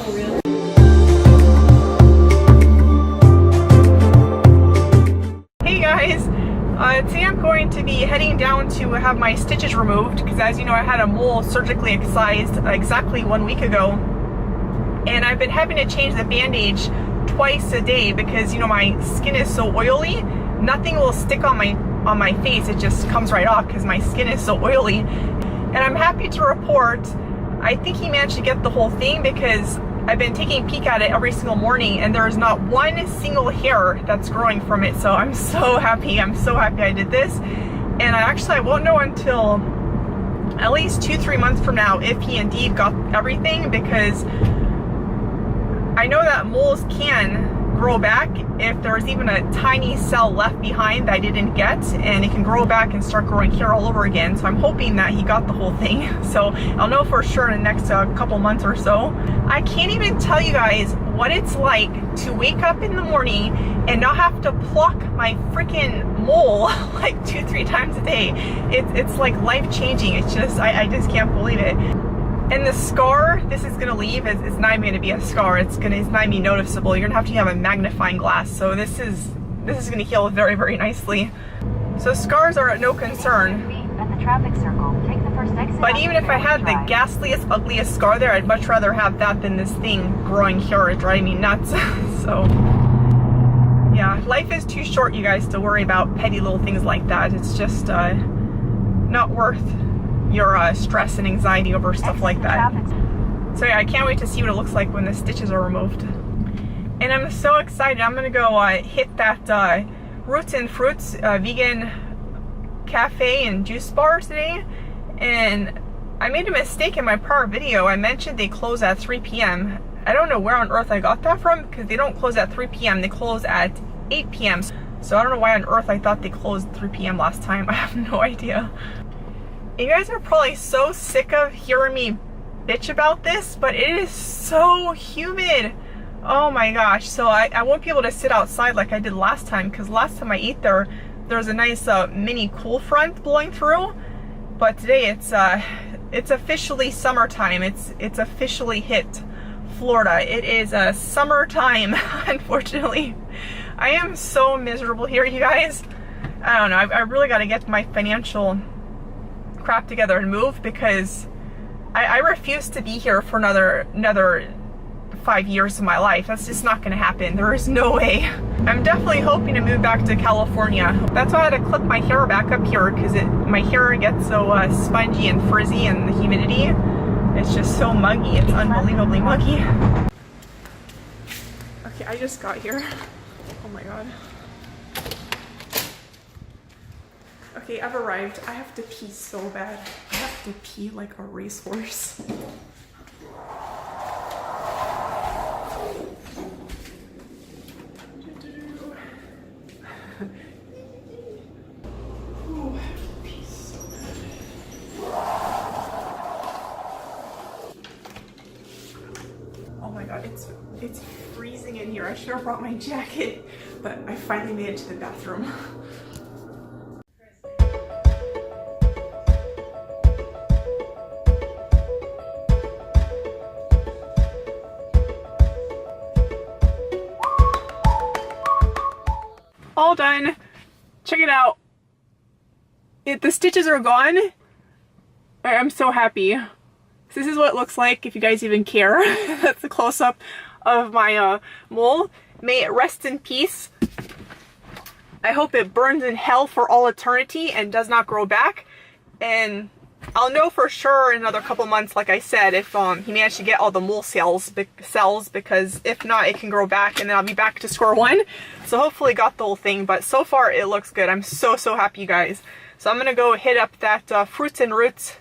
Hey guys, today I'm going to be heading down to have my stitches removed because, as you know, I had a mole surgically excised exactly 1 week ago, and I've been having to change the bandage twice a day because, you know, my skin is so oily. Nothing will stick on my face. It just comes right off because my skin is so oily. And I'm happy to report I think he managed to get the whole thing because I've been taking a peek at it every single morning and there is not one single hair that's growing from it. So I'm so happy. I'm so happy I did this. And I won't know until at least 2-3 months from now if he indeed got everything, because I know that moles can grow back if there's even a tiny cell left behind that I didn't get, and it can grow back and start growing hair all over again. So I'm hoping that he got the whole thing. So I'll know for sure in the next couple months or so. I can't even tell you guys what it's like to wake up in the morning and not have to pluck my freaking mole like 2-3 times a day. It's like life-changing. It's just, I just can't believe it. And the scar this is gonna leave is not even gonna be a scar. It's not gonna be noticeable. You're gonna have to have a magnifying glass. So this is gonna heal very, very nicely. So scars are no concern. But even if I had the ghastliest, ugliest scar there, I'd much rather have that than this thing growing hair. It's driving me nuts. So yeah, life is too short, you guys, to worry about petty little things like that. It's just not worth your stress and anxiety over stuff like that. So yeah, I can't wait to see what it looks like when the stitches are removed. And I'm so excited. I'm gonna go hit that Roots and Fruits vegan cafe and juice bar today. And I made a mistake in my prior video. I mentioned they close at 3 p.m. I don't know where on earth I got that from, because they don't close at 3 p.m. They close at 8 p.m. So I don't know why on earth I thought they closed at 3 p.m. last time. I have no idea. You guys are probably so sick of hearing me bitch about this, but it is so humid. Oh my gosh. So I won't be able to sit outside like I did last time, because last time I ate there was a nice mini cool front blowing through. But today it's officially summertime. It's officially hit Florida. It is summertime, unfortunately. I am so miserable here, you guys. I don't know. I really got to get my financial crap together and move, because I refuse to be here for another 5 years of my life. That's just not gonna happen. There is no way. I'm definitely hoping to move back to California. That's why I had to clip my hair back up here, because my hair gets so spongy and frizzy in the humidity. It's just so muggy. It's unbelievably muggy. Okay, I just got here. Oh my god. Okay, I've arrived. I have to pee so bad. I have to pee like a racehorse. Ooh, I have to pee so bad. Oh my god, it's freezing in here. I should have brought my jacket, but I finally made it to the bathroom. All done. Check it out. The stitches are gone. I'm so happy. This is what it looks like, if you guys even care. That's a close-up of my mole. May it rest in peace. I hope it burns in hell for all eternity and does not grow back. And I'll know for sure in another couple months, like I said, if he managed to get all the mole cells, because if not, it can grow back and then I'll be back to square one. So hopefully got the whole thing, but so far it looks good. I'm so happy, you guys. So I'm gonna go hit up that Fruits and Roots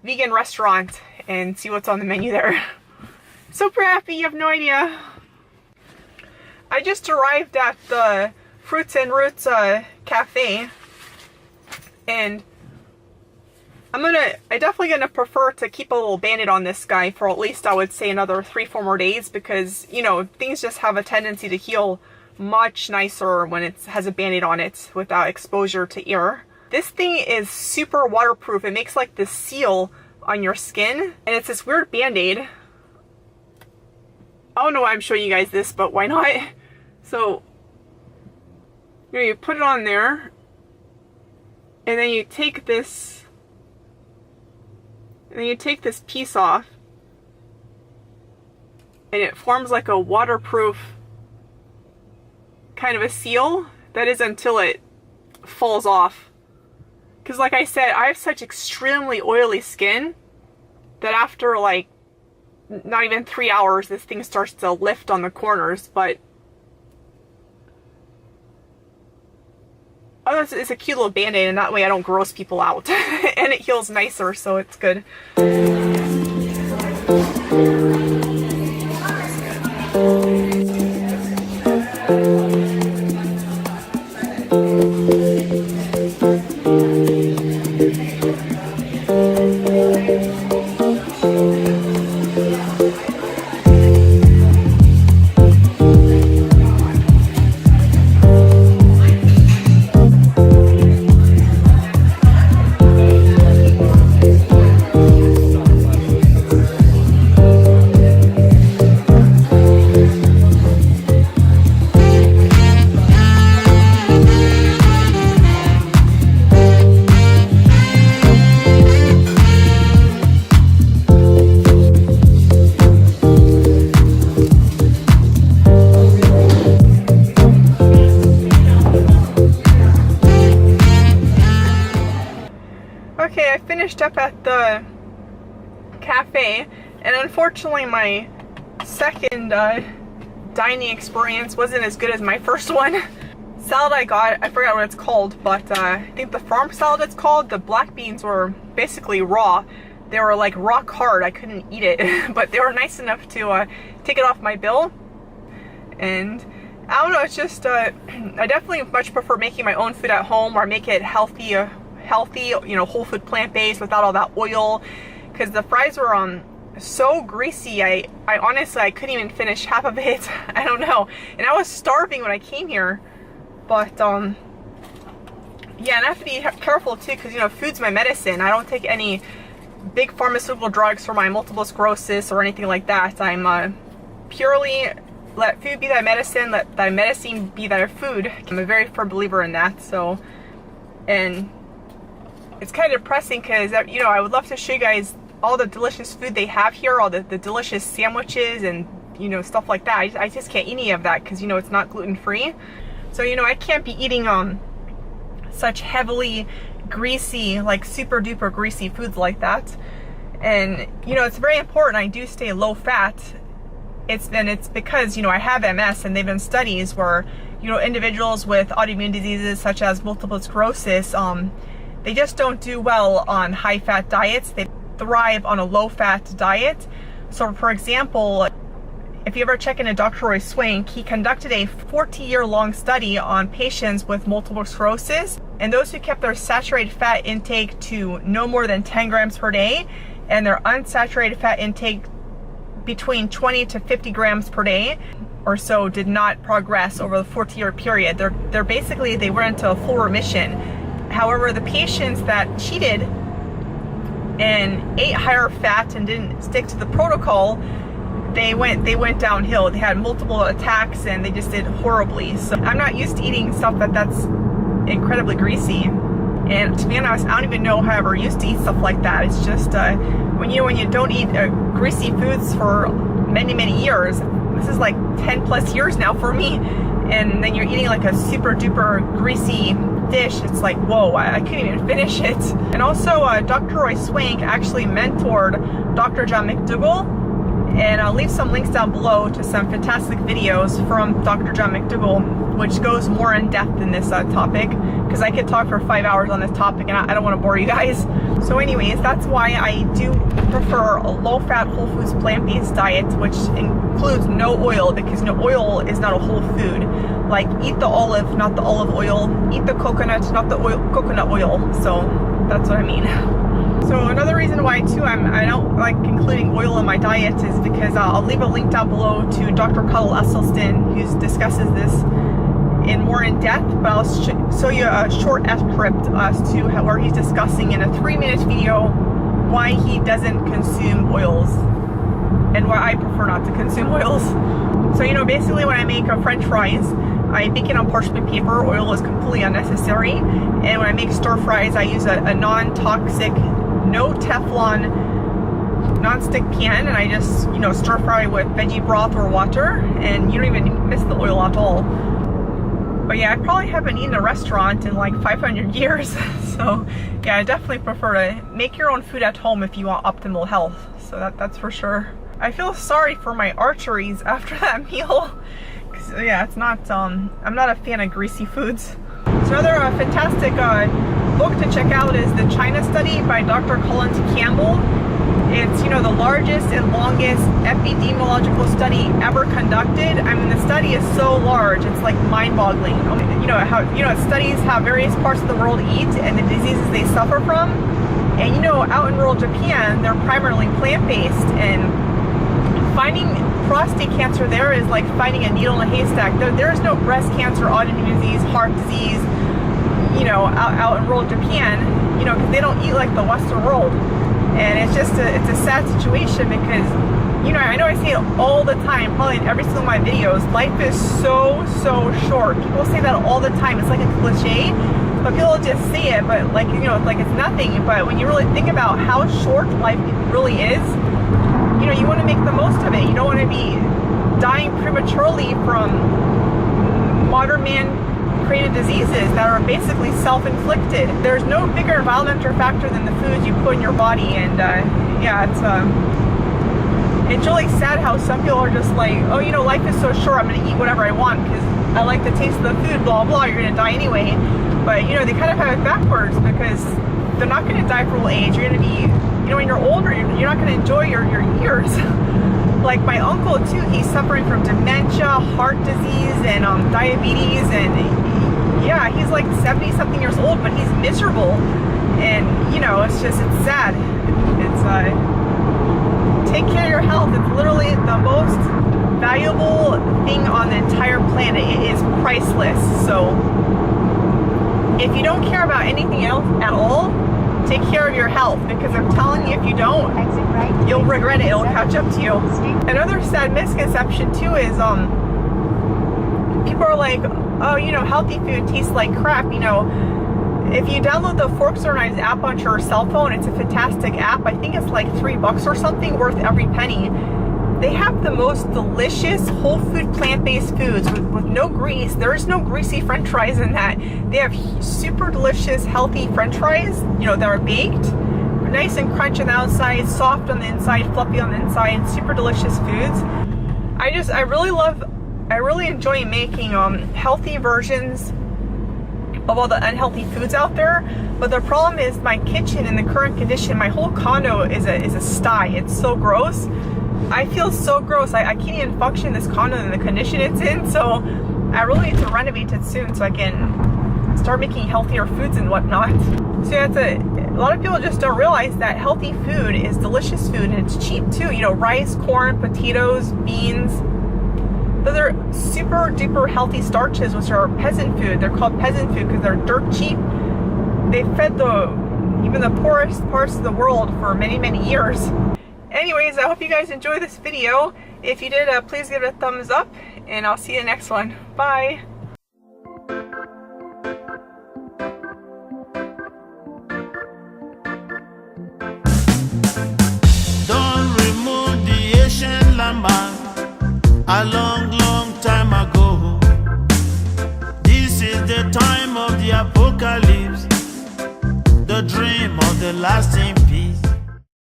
vegan restaurant and see what's on the menu there. Super happy, you have no idea. I just arrived at the Fruits and Roots cafe, and I definitely gonna prefer to keep a little band-aid on this guy for at least, I would say, another 3-4 more days, because, you know, things just have a tendency to heal much nicer when it has a band-aid on it without exposure to air. This thing is super waterproof. It makes like this seal on your skin, and it's this weird band-aid. I don't know why I'm showing you guys this, but why not? So, you know, you put it on there, and then you take this, piece off, and it forms like a waterproof kind of a seal. That is until it falls off. Because like I said, I have such extremely oily skin that after like not even 3 hours, this thing starts to lift on the corners. But oh, it's a cute little band-aid, and that way I don't gross people out. And it heals nicer, so it's good. Okay, I finished up at the cafe, and unfortunately my second dining experience wasn't as good as my first one. Salad I got, I forgot what it's called, but I think the farm salad it's called. The black beans were basically raw. They were like rock hard. I couldn't eat it, but they were nice enough to take it off my bill. And I don't know, it's just I definitely much prefer making my own food at home, or make it healthy, you know, whole food, plant-based, without all that oil. Because the fries were so greasy, I honestly, I couldn't even finish half of it. I don't know, and I was starving when I came here. But yeah, and I have to be careful too, because you know, food's my medicine. I don't take any big pharmaceutical drugs for my multiple sclerosis or anything like that. I'm purely let food be thy medicine, let thy medicine be thy food. I'm a very firm believer in that. So, and it's kind of depressing because, you know, I would love to show you guys all the delicious food they have here, all the delicious sandwiches and, you know, stuff like that. I just can't eat any of that because, you know, it's not gluten-free. So, you know, I can't be eating such heavily greasy, like super duper greasy foods like that. And, you know, it's very important I do stay low fat. It's because, you know, I have MS, and they've been studies where, you know, individuals with autoimmune diseases such as multiple sclerosis, they just don't do well on high fat diets. They thrive on a low fat diet. So for example, if you ever check into Dr. Roy Swank, he conducted a 40-year-long study on patients with multiple sclerosis, and those who kept their saturated fat intake to no more than 10 grams per day, and their unsaturated fat intake between 20 to 50 grams per day or so, did not progress over the 40-year period. They're basically, they went into a full remission. However, the patients that cheated and ate higher fat and didn't stick to the protocol, they went downhill. They had multiple attacks and they just did horribly. So I'm not used to eating stuff that's incredibly greasy. And to be honest, I don't even know how I ever used to eat stuff like that. It's just when you don't eat greasy foods for many years. This is like 10 plus years now for me. And then you're eating like a super duper greasy dish. It's like, whoa, I couldn't even finish it. And also Dr. Roy Swank actually mentored Dr. John McDougall. And I'll leave some links down below to some fantastic videos from Dr. John McDougall, which goes more in depth in this topic, because I could talk for 5 hours on this topic and I don't want to bore you guys. So anyways, that's why I do prefer a low-fat, whole foods, plant-based diet, which includes no oil, because no oil is not a whole food. Like, eat the olive, not the olive oil. Eat the coconut, not the coconut oil. So that's what I mean. So another reason why too I don't like including oil in my diet is because I'll leave a link down below to Dr. Cuddle Esselstyn, who discusses this more in depth, but I'll show you a short excerpt as to where he's discussing in a 3-minute video why he doesn't consume oils. And and why I prefer not to consume oils. So, you know, basically when I make French fries, I bake it on parchment paper. Oil is completely unnecessary. And when I make stir fries, I use a non-toxic, no Teflon non-stick pan, and I just, you know, stir fry with veggie broth or water, and you don't even miss the oil at all. But yeah, I probably haven't eaten a restaurant in like 500 years. So yeah, I definitely prefer to make your own food at home if you want optimal health. So that's for sure. I feel sorry for my arteries after that meal. Yeah, it's not, I'm not a fan of greasy foods. So another fantastic book to check out is the China Study by Dr. Collins Campbell. It's, you know, the largest and longest epidemiological study ever conducted. I mean, the study is so large, it's like mind-boggling. You know, how, you know, it studies how various parts of the world eat and the diseases they suffer from. And, you know, out in rural Japan, they're primarily plant-based, and finding prostate cancer there is like finding a needle in a haystack. There is no breast cancer, autoimmune disease, heart disease, you know, out in rural Japan, you know, because they don't eat like the Western world. And it's just it's a sad situation because, you know, I know I say it all the time, probably in every single one of my videos, life is so short. People say that all the time. It's like a cliche, but people just say it, but like, you know, it's like it's nothing. But when you really think about how short life really is, you know, you want to make the most of it. You don't want to be dying prematurely from modern man created diseases that are basically self-inflicted. There's no bigger environmental factor than the foods you put in your body, and yeah, it's really sad how some people are just like, oh, you know, life is so short, I'm gonna eat whatever I want because I like the taste of the food, blah blah, you're gonna die anyway. But you know, they kind of have it backwards because they're not gonna die from old age. You're gonna be, you know, when you're older, you're not gonna enjoy your years. Like my uncle too, he's suffering from dementia, heart disease, and diabetes, and yeah, he's like 70 something years old, but he's miserable. And you know, it's sad. It's take care of your health. It's literally the most valuable thing on the entire planet. It is priceless. So if you don't care about anything else at all, take care of your health, because I'm telling you, if you don't, you'll regret it. It'll catch up to you. Another sad misconception too is people are like, oh, you know, healthy food tastes like crap. You know, if you download the Forks or Knives app onto your cell phone, it's a fantastic app. I think it's like $3 or something, worth every penny. They have the most delicious whole food plant-based foods with no grease. There is no greasy french fries in that. They have super delicious healthy french fries, you know, that are baked, nice and crunchy on the outside, soft on the inside, fluffy on the inside, super delicious foods. I really enjoy making healthy versions of all the unhealthy foods out there. But the problem is my kitchen in the current condition, my whole condo is a sty. It's so gross. I feel so gross. I can't even function in this condo in the condition it's in. So I really need to renovate it soon so I can start making healthier foods and whatnot. So yeah, a lot of people just don't realize that healthy food is delicious food, and it's cheap too. You know, rice, corn, potatoes, beans. Those are super duper healthy starches, which are peasant food. They're called peasant food because they're dirt cheap. They fed even the poorest parts of the world for many years. Anyways, I hope you guys enjoyed this video. If you did, please give it a thumbs up, and I'll see you in the next one. Bye. Don't remove the Asian landmark a long time ago. This is the time of the apocalypse, the dream of the lasting